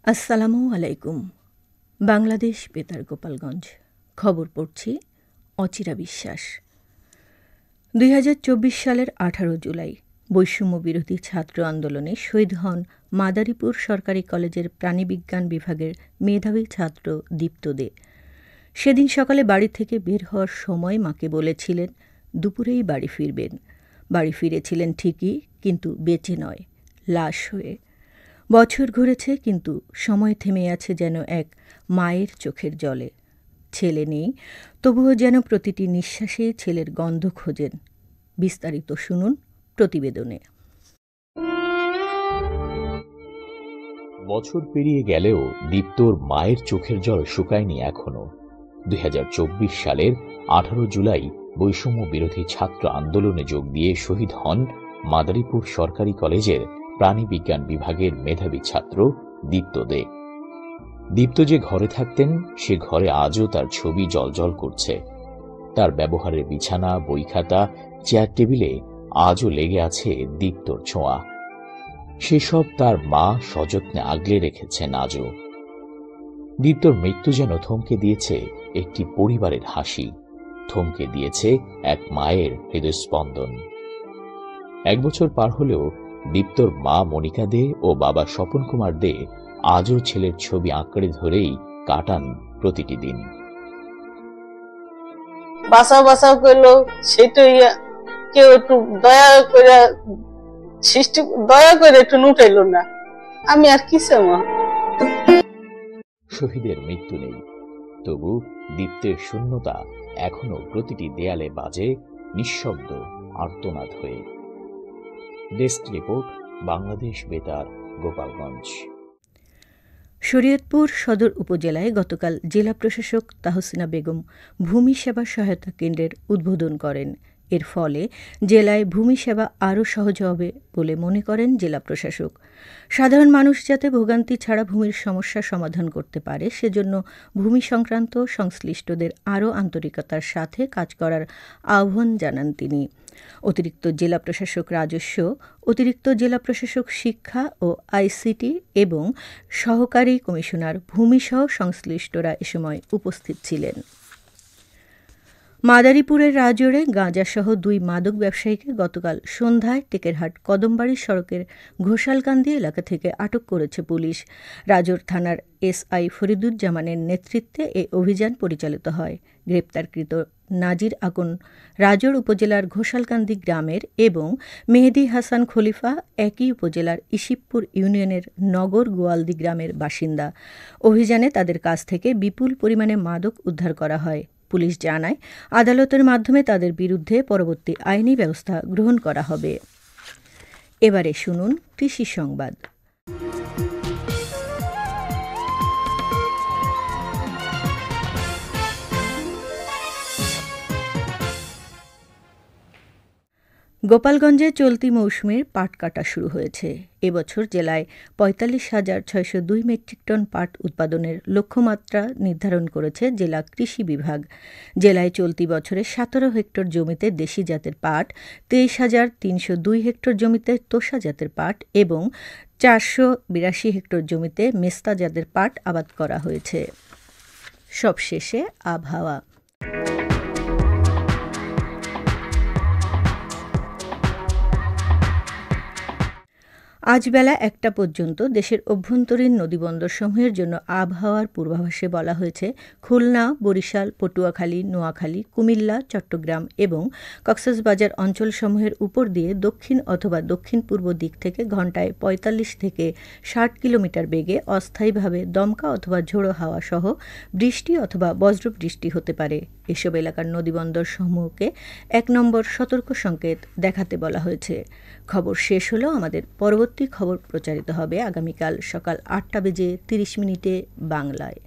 আসসালামু আলাইকুম। বাংলাদেশ বেতার গোপালগঞ্জ। খবর পড়ছি অচিরা বিশ্বাস। ২০২৪ সালের ১৮ জুলাই বৈষম্য বিরোধী ছাত্র আন্দোলনে শহীদ হন মাদারীপুর সরকারি কলেজের প্রাণিবিজ্ঞান বিভাগের মেধাবী ছাত্র দীপ্ত দে। সেদিন সকালে বাড়ি থেকে বের হওয়ার সময় মাকে বলেছিলেন দুপুরেই বাড়ি ফিরবেন। বাড়ি ফিরেছিলেন ঠিকই, কিন্তু বেঁচে নয়, লাশ হয়ে। বছর ঘুরেছে, কিন্তু সময় থেমে আছে যেন এক মায়ের চোখের জলে। ছেলে নেই, তবুও যেন প্রতিটি নিঃশ্বাসে ছেলের গন্ধ খোঁজেন। বিস্তারিত শুনুন প্রতিবেদনে। বছর পেরিয়ে গেলেও দীপ্তর মায়ের চোখের জল শুকায়নি এখনো। ২০২৪ সালের ১৮ জুলাই বৈষম্য বিরোধী ছাত্র আন্দোলনে যোগ দিয়ে শহীদ হন মাদারীপুর সরকারি কলেজের প্রাণিবিজ্ঞান বিভাগের মেধাবী ছাত্র দীপ্ত দে। দীপ্ত যে ঘরে থাকতেন, সে ঘরে আজও তার ছবি জ্বলজ্বল করছে। তার ব্যবহারের বিছানা, বই খাতা, চেয়ার টেবিলে আজও লেগে আছে দীপ্তর ছোঁয়া। সেসব তার মা সযত্নে আগলে রেখেছেন আজও। দীপ্তর মৃত্যু যেন থমকে দিয়েছে একটি পরিবারের হাসি, থমকে দিয়েছে এক মায়ের হৃদয়স্পন্দন। ১ বছর পার হলেও দীপ্তর মা মনিকা দে ও বাবা স্বপন কুমার দে আজও ছেলের ছবি আঁকড়ে ধরেই কাটান প্রতিটি দিন। বাঁচাও বাঁচাও করলো, সেটাই কেউ একটু দয়া করে একটু নুটাইল না। আমি আর কি চাইব। শহীদের মৃত্যু নেই, তবু দীপ্তের শূন্যতা এখনো প্রতিটি দেয়ালে বাজে নিঃশব্দ আর্তনাদ হয়ে। ডেস্ক রিপোর্ট, বাংলাদেশ বেতার, গোপালগঞ্জ। শরীয়তপুর সদর উপজেলায় গতকাল জেলা প্রশাসক তাহসিনা বেগম ভূমি সেবা সহায়তা কেন্দ্রের উদ্বোধন করেন। এর ফলে জেলায় ভূমি সেবা আরও সহজ হবে বলে মনে করেন জেলা প্রশাসক। সাধারণ মানুষ যাতে ভোগান্তি ছাড়া ভূমির সমস্যা সমাধান করতে পারে, সেজন্য ভূমি সংক্রান্ত সংশ্লিষ্টদের আরও আন্তরিকতার সাথে কাজ করার আহ্বান জানান তিনি। অতিরিক্ত জেলা প্রশাসক রাজস্ব, অতিরিক্ত জেলা প্রশাসক শিক্ষা ও আইসিটি এবং সহকারী কমিশনার ভূমিসহ সংশ্লিষ্টরা এ সময় উপস্থিত ছিলেন। মাদারীপুরের রাজোরে গাঁজাসহ ২ মাদক ব্যবসায়ীকে গতকাল সন্ধ্যায় টেকেরহাট কদমবাড়ি সড়কের ঘোষালকান্দি এলাকা থেকে আটক করেছে পুলিশ। রাজোর থানার এসআই ফরিদুজ্জামানের নেতৃত্বে এ অভিযান পরিচালিত হয়। গ্রেপ্তারকৃত নাজির আগুন রাজোর উপজেলার ঘোষালকান্দি গ্রামের এবং মেহেদি হাসান খলিফা একই উপজেলার ইসিবপুর ইউনিয়নের নগর গোয়ালদি গ্রামের বাসিন্দা। অভিযানে তাদের কাছ থেকে বিপুল পরিমাণে মাদক উদ্ধার করা হয়। পুলিশ জানায়, আদালতের মাধ্যমে তাদের বিরুদ্ধে পরবর্তী আইনি ব্যবস্থা গ্রহণ করা হবে। এবারে শুনুন কৃষি সংবাদ। গোপালগঞ্জে চলতি মৌসুমের পাট কাটা শুরু হয়েছে। এবছর জেলায় ৪৫,৬০২ মেট্রিক টন পাট উৎপাদনের লক্ষ্যমাত্রা নির্ধারণ করেছে জেলা কৃষি বিভাগ। জেলায় চলতি বছরে ১৭ হেক্টর জমিতে দেশি জাতের পাট, ২৩,৩০২ হেক্টর জমিতে তোষা জাতের পাট এবং ৪৮২ হেক্টর জমিতে মেস্তা জাতের পাট আবাদ করা হয়েছে। সবশেষে আবহাওয়া। আজ বেলা ১টা পর্যন্ত দেশের অভ্যন্তরীণ নদীবন্দরসমূহের জন্য আবহাওয়ার পূর্বাভাসে বলা হয়েছে, খুলনা, বরিশাল, পটুয়াখালী, নোয়াখালী, কুমিল্লা, চট্টগ্রাম এবং কক্সবাজার অঞ্চলসমূহের উপর দিয়ে দক্ষিণ অথবা দক্ষিণ পূর্ব দিক থেকে ঘণ্টায় ৪৫ থেকে ৬০ কিলোমিটার বেগে অস্থায়ীভাবে দমকা অথবা ঝোড়ো হাওয়া সহ বৃষ্টি অথবা বজ্রবৃষ্টি হতে পারে। এসব এলাকার নদীবন্দরসমূহকে ১ নম্বর সতর্ক সংকেত দেখাতে বলা হয়েছে। খবর শেষ হলো। আমাদের পরবর্তী খবর প্রচারিত হবে আগামীকাল সকাল ৮টা বেজে ৩০ মিনিটে বাংলায়।